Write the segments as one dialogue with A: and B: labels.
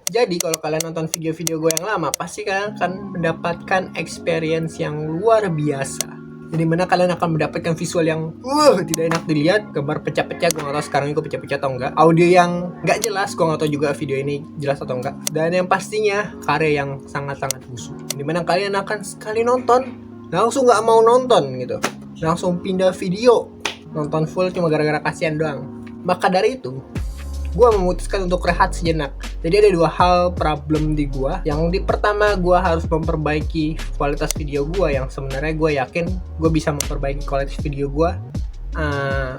A: Jadi kalau kalian nonton video-video gue yang lama, pasti kalian akan mendapatkan experience yang luar biasa. Jadi mana kalian akan mendapatkan visual yang tidak enak dilihat, gambar pecah-pecah, gue gak tahu sekarang itu pecah-pecah atau enggak, audio yang gak jelas, gue gak tahu juga video ini jelas atau enggak, dan yang pastinya karya yang sangat-sangat busuk. Dimana kalian akan sekali nonton langsung gak mau nonton gitu, langsung pindah video, nonton full cuma gara-gara kasihan doang. Maka dari itu gue memutuskan untuk rehat sejenak. Jadi ada dua hal problem di gue. Yang pertama, gue harus memperbaiki kualitas video gue, yang sebenarnya gue yakin gue bisa memperbaiki kualitas video gue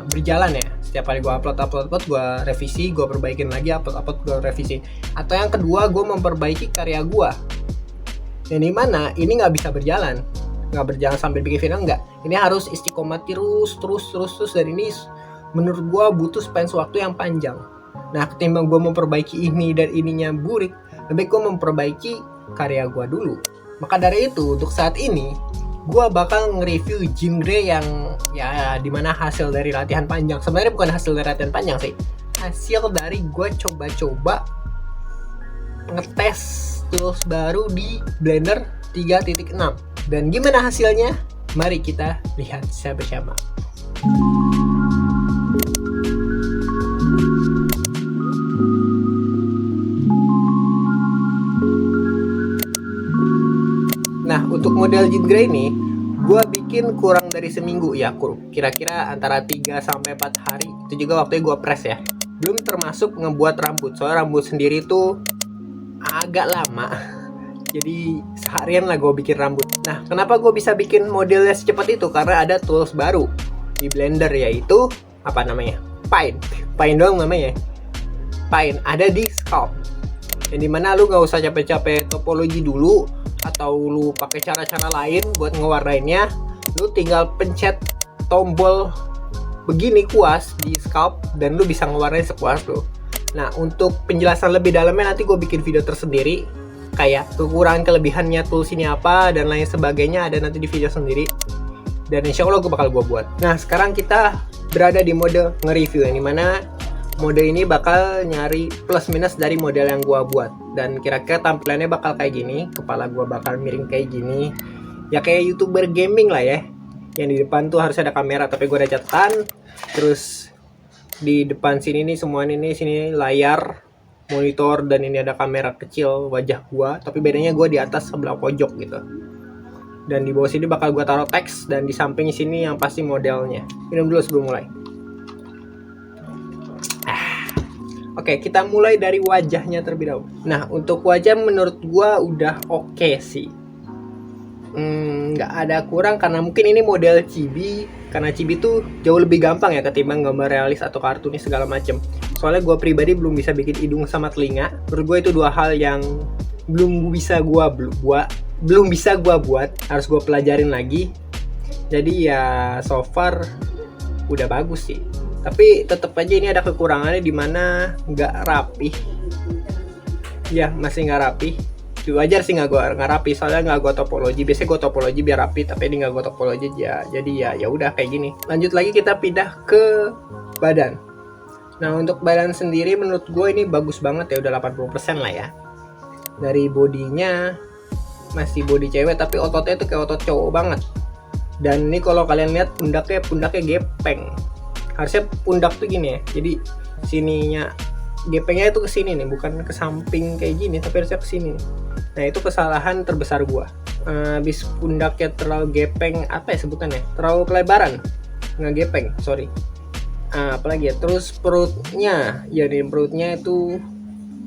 A: berjalan ya. Setiap kali gue upload gue revisi, gue perbaikin lagi, upload gue revisi. Atau yang kedua, gue memperbaiki karya gue, yang dimana ini nggak bisa berjalan sambil bikin video, enggak. Ini harus istiqomah terus, dan ini menurut gue butuh spend waktu yang panjang. Nah, ketimbang gue memperbaiki ini dan ininya burik, lebih gue memperbaiki karya gue dulu. Maka dari itu, untuk saat ini, gue bakal nge-review genre yang ya dimana hasil dari latihan panjang. Sebenarnya bukan hasil dari latihan panjang sih, hasil dari gue coba-coba ngetes tools baru di Blender 3.6. Dan gimana hasilnya? Mari kita lihat bersama. Nah, untuk model genre ini gue bikin kurang dari seminggu ya, kira-kira antara 3-4 hari. Itu juga waktunya gue press ya, belum termasuk ngebuat rambut. Soalnya rambut sendiri tuh agak lama, jadi seharian lah gue bikin rambut. Nah, kenapa gue bisa bikin modelnya secepat itu? Karena ada tools baru di Blender, yaitu apa namanya? Paint doang namanya. Paint ada di Sculpt, yang dimana lu nggak usah capek-capek topologi dulu atau lu pakai cara-cara lain buat ngewarnainnya. Lu tinggal pencet tombol begini kuas di Sculpt dan lu bisa ngewarnain sepuas lu. Nah, untuk penjelasan lebih dalamnya nanti gue bikin video tersendiri, kayak kekurangan kelebihannya tools ini apa dan lain sebagainya, ada nanti di video sendiri. Dan insya Allah gue bakal buat. Nah, sekarang kita berada di mode nge-review, yang dimana mode ini bakal nyari plus minus dari model yang gue buat. Dan kira-kira tampilannya bakal kayak gini, kepala gue bakal miring kayak gini, ya kayak YouTuber gaming lah ya. Yang di depan tuh harus ada kamera, tapi gue udah catatan. Terus di depan sini nih semua ini sini layar monitor, dan ini ada kamera kecil wajah gua, tapi bedanya gua di atas sebelah pojok gitu. Dan di bawah sini bakal gua taruh teks, dan di samping sini yang pasti modelnya. Minum dulu sebelum mulai. Oke, kita mulai dari wajahnya terlebih dahulu. Nah, untuk wajah menurut gua udah oke sih. Nggak ada kurang, karena mungkin ini model chibi. Karena chibi tuh jauh lebih gampang ya ketimbang gambar realis atau kartunis segala macem. Soalnya gue pribadi belum bisa bikin hidung sama telinga. Menurut gue itu dua hal yang belum bisa gue buat. Harus gue pelajarin lagi. Jadi ya so far udah bagus sih. Tapi tetap aja ini ada kekurangannya, dimana nggak rapih. Ya masih nggak rapih. Wajar sih nggak rapi, soalnya nggak gue topologi. Biasanya gue topologi biar rapi, tapi ini nggak gue topologi ya. Jadi ya udah kayak gini. Lanjut lagi, kita pindah ke badan. Nah, untuk badan sendiri menurut gue ini bagus banget ya, udah 80% lah ya. Dari bodinya masih body cewek, tapi ototnya tuh kayak otot cowok banget. Dan ini kalau kalian lihat pundaknya gepeng. Harusnya pundak tuh gini ya. Jadi sininya gepengnya itu ke sini nih, bukan ke samping kayak gini, tapi harusnya ke sini. Nah, itu kesalahan terbesar gua. Habis pundaknya terlalu gepeng, apa ya sebutannya? Terlalu kelebaran. Nggak gepeng, sorry. Apalagi ya, terus perutnya. Ya, di perutnya itu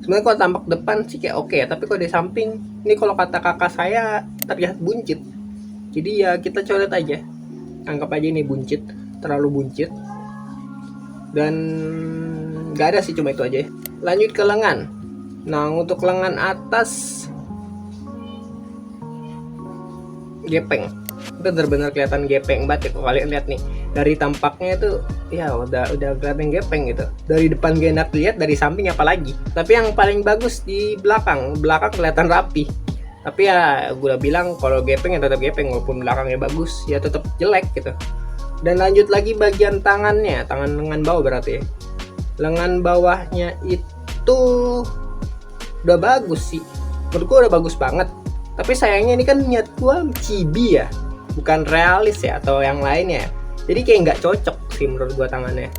A: sebenarnya kalau tampak depan sih kayak oke, tapi kalau di samping, ini kalau kata kakak saya terlihat buncit. Jadi ya kita coret aja. Anggap aja ini buncit, terlalu buncit. Dan nggak ada sih, cuma itu aja. Lanjut ke lengan. Nah, untuk lengan atas gepeng, itu benar-benar kelihatan gepeng banget ya. Kalau kalian lihat nih, dari tampaknya itu ya udah kelihatan gepeng gitu. Dari depan gak enak lihat, dari samping apalagi. Tapi yang paling bagus di belakang kelihatan rapi. Tapi ya gue udah bilang, kalau gepeng ya tetap gepeng, walaupun belakangnya bagus ya tetap jelek gitu. Dan lanjut lagi bagian tangannya, tangan lengan bawah berarti ya. Lengan bawahnya itu udah bagus sih, menurut gue udah bagus banget. Tapi sayangnya ini kan niat gue chibi ya, bukan realis ya atau yang lainnya, jadi kayak nggak cocok sih menurut gue tangannya.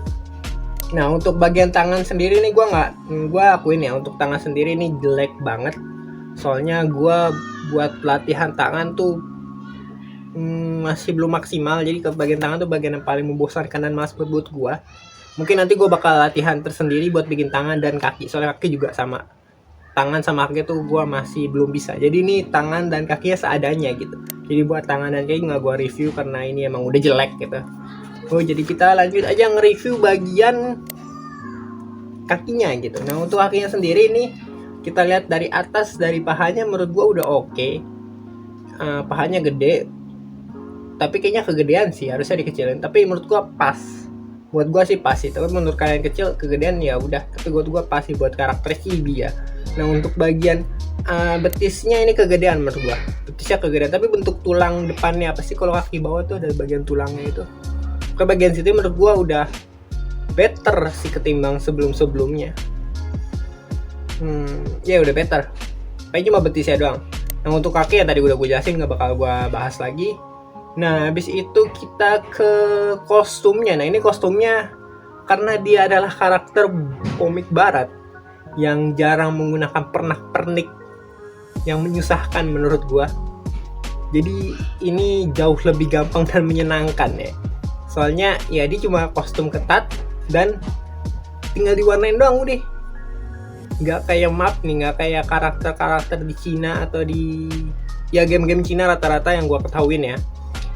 A: Nah untuk bagian tangan sendiri nih gue akuin ya, untuk tangan sendiri nih jelek banget. Soalnya gue buat latihan tangan tuh masih belum maksimal. Jadi ke bagian tangan tuh bagian yang paling membosankan dan malas buat gue. Mungkin nanti gue bakal latihan tersendiri buat bikin tangan dan kaki. Soalnya kaki juga sama, tangan sama kaki tuh gue masih belum bisa. Jadi ini tangan dan kakinya seadanya gitu. Jadi buat tangan dan kaki nggak gue review karena ini emang udah jelek gitu. Oh jadi kita lanjut aja nge-review bagian kakinya gitu. Nah untuk kakinya sendiri nih, kita lihat dari atas, dari pahanya menurut gua udah oke. Pahanya gede, tapi kayaknya kegedean sih, harusnya dikecilin. Tapi menurut gua pas. Buat gua sih pas sih. Tapi menurut kalian kecil, kegedean ya udah. Tapi buat gua pas sih buat karakter chibi ya. Nah untuk bagian betisnya ini kegedean menurut gua. Betisnya kegedean, tapi bentuk tulang depannya apa sih, kalau kaki bawah tuh ada bagian tulangnya itu. Ke bagian situ menurut gua udah better sih ketimbang sebelum-sebelumnya. Ya udah better. Paling cuma betisnya doang. Nah untuk kaki ya tadi udah gue jelasin, nggak bakal gue bahas lagi. Nah habis itu kita ke kostumnya. Nah ini kostumnya karena dia adalah karakter komik barat yang jarang menggunakan pernak-pernik yang menyusahkan menurut gue. Jadi ini jauh lebih gampang dan menyenangkan ya. Soalnya ya dia cuma kostum ketat dan tinggal diwarnain doang udah. Nggak kayak map nih, nggak kayak karakter-karakter di Cina atau di ya game-game Cina rata-rata yang gua ketahuin ya.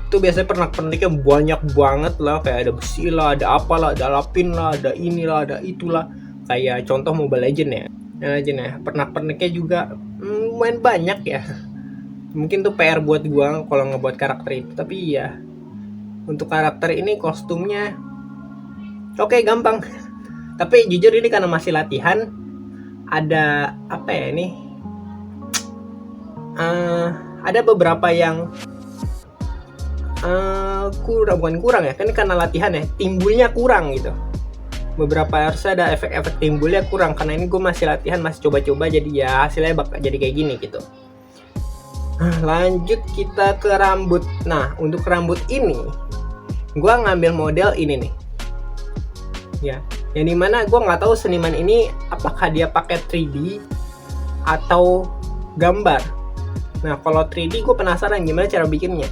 A: Itu biasanya pernak-perniknya banyak banget lah, kayak ada besi lah, ada apalah, ada lapin lah, ada inilah, ada itulah. Kayak contoh Mobile Legend ya. Legend ya, pernak-perniknya juga lumayan banyak ya. Mungkin tuh PR buat gua kalau ngebuat karakter itu, tapi ya untuk karakter ini kostumnya oke, gampang. Tapi jujur ini karena masih latihan, ada apa ya ini? Ada beberapa yang bukan kurang ya, kan ini karena latihan ya, timbulnya kurang gitu. Beberapa harusnya ada efek-efek timbulnya kurang karena ini gue masih latihan, masih coba-coba, jadi ya hasilnya bakal jadi kayak gini gitu. Lanjut kita ke rambut. Nah untuk rambut ini gue ngambil model ini nih ya, yang dimana gue nggak tahu seniman ini apakah dia pakai 3D atau gambar. Nah kalau 3D gue penasaran gimana cara bikinnya,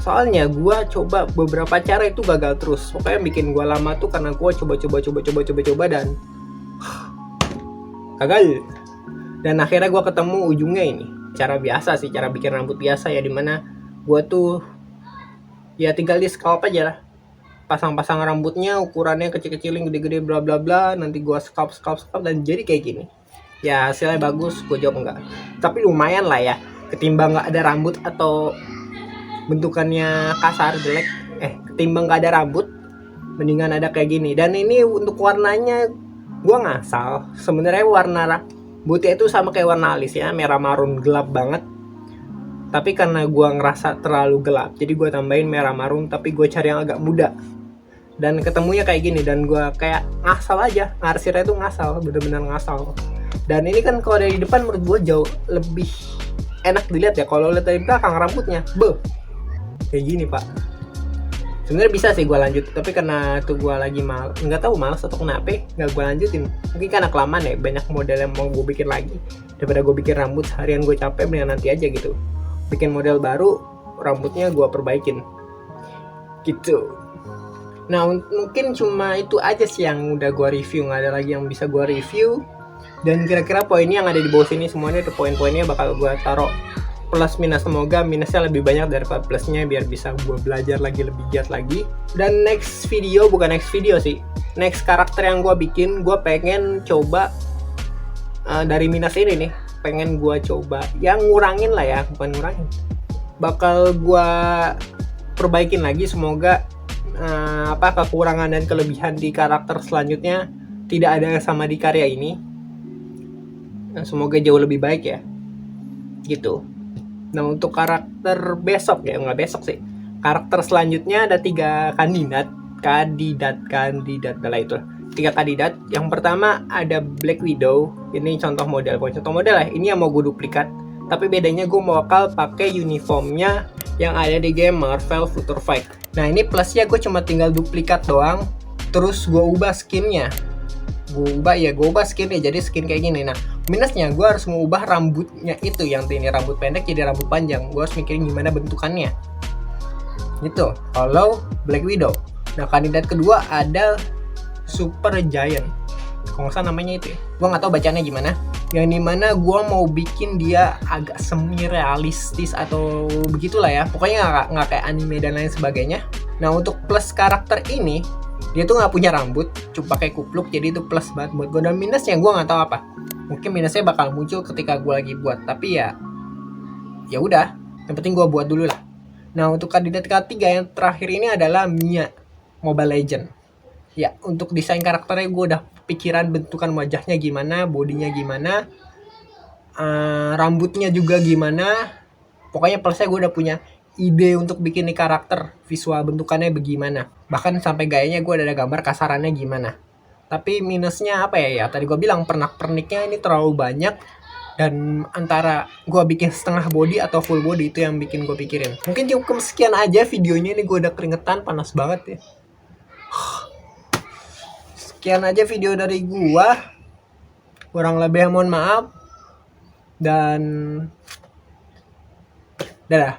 A: soalnya gue coba beberapa cara itu gagal terus. Pokoknya bikin gue lama tuh karena gue coba dan gagal. Dan akhirnya gue ketemu ujungnya ini, cara biasa sih, cara bikin rambut biasa ya, dimana gue tuh ya tinggal di scalp aja lah, pasang-pasang rambutnya, ukurannya kecil-kecilin, gede-gede, bla bla bla. Nanti gua scalp dan jadi kayak gini. Ya hasilnya bagus, gue jawab enggak. Tapi lumayan lah ya, ketimbang nggak ada rambut atau bentukannya kasar jelek. Ketimbang nggak ada rambut, mendingan ada kayak gini. Dan ini untuk warnanya gua ngasal. Sebenarnya warna rambutnya itu sama kayak warna alis ya, merah marun gelap banget. Tapi karena gue ngerasa terlalu gelap, jadi gue tambahin merah marun, tapi gue cari yang agak muda. Dan ketemunya kayak gini, dan gue kayak ngasal aja, ngarsirnya itu ngasal, bener-bener ngasal. Dan ini kan kalau dari depan menurut gue jauh lebih enak dilihat ya. Kalau lihat dari belakang rambutnya, kayak gini pak. Sebenarnya bisa sih gue lanjut, tapi karena tuh gue lagi nggak tahu malas atau kenapa, nggak gue lanjutin. Mungkin karena kelamaan ya, banyak model yang mau gue bikin lagi. Daripada gue bikin rambut seharian gue capek, mendingan nanti aja gitu. Bikin model baru, rambutnya gue perbaikin gitu. Nah mungkin cuma itu aja sih yang udah gue review, nggak ada lagi yang bisa gue review. Dan kira-kira poinnya yang ada di bawah sini semuanya itu poin-poinnya bakal gue taruh plus minus, semoga minusnya lebih banyak daripada plusnya biar bisa gue belajar lagi lebih giat lagi. Dan next video sih, next karakter yang gue bikin, gue pengen coba dari minus ini nih, pengen gue coba yang ngurangin lah ya, bukan ngurangin, bakal gue perbaikin lagi. Semoga kekurangan dan kelebihan di karakter selanjutnya tidak ada sama di karya ini. Semoga jauh lebih baik ya gitu. Nah untuk karakter besok ya, nggak besok sih, karakter selanjutnya ada 3 kandidat lah itu. 3 kandidat. Yang pertama ada Black Widow. Ini contoh model, lah. Ini yang mau gue duplikat. Tapi bedanya gue mau bakal pakai uniformnya yang ada di game Marvel Future Fight. Nah ini plusnya gue cuma tinggal duplikat doang. Terus gue ubah skinnya. Gue ubah skinnya jadi skin kayak gini. Nah minusnya gue harus mengubah rambutnya itu, yang ini rambut pendek jadi rambut panjang. Gue harus mikirin gimana bentukannya. Gitu kalau Black Widow. Nah kandidat kedua ada Super Giant, kalau nggak salah namanya itu ya. Gue nggak tahu bacanya gimana. Yang dimana gue mau bikin dia agak semi realistis atau begitulah ya. Pokoknya nggak kayak anime dan lain sebagainya. Nah untuk plus karakter ini, dia tuh nggak punya rambut, cuma pakai kupluk, jadi itu plus banget buat gue. Dan minusnya gue nggak tahu apa. Mungkin minusnya bakal muncul ketika gue lagi buat. Tapi ya udah. Yang penting gue buat dulu lah. Nah untuk kandidat ketiga yang terakhir ini adalah Mia, Mobile Legend. Ya, untuk desain karakternya gue udah pikiran bentukan wajahnya gimana, bodinya gimana, rambutnya juga gimana. Pokoknya plusnya gue udah punya ide untuk bikin nih karakter, visual bentukannya bagaimana. Bahkan sampai gayanya gue ada gambar kasarannya gimana. Tapi minusnya apa ya? Tadi gue bilang pernak-perniknya ini terlalu banyak. Dan antara gue bikin setengah body atau full body, itu yang bikin gue pikirin. Mungkin cukup sekian aja videonya, ini gue udah keringetan, panas banget ya. Sekian aja video dari gua. Kurang lebih mohon maaf. Dan dadah.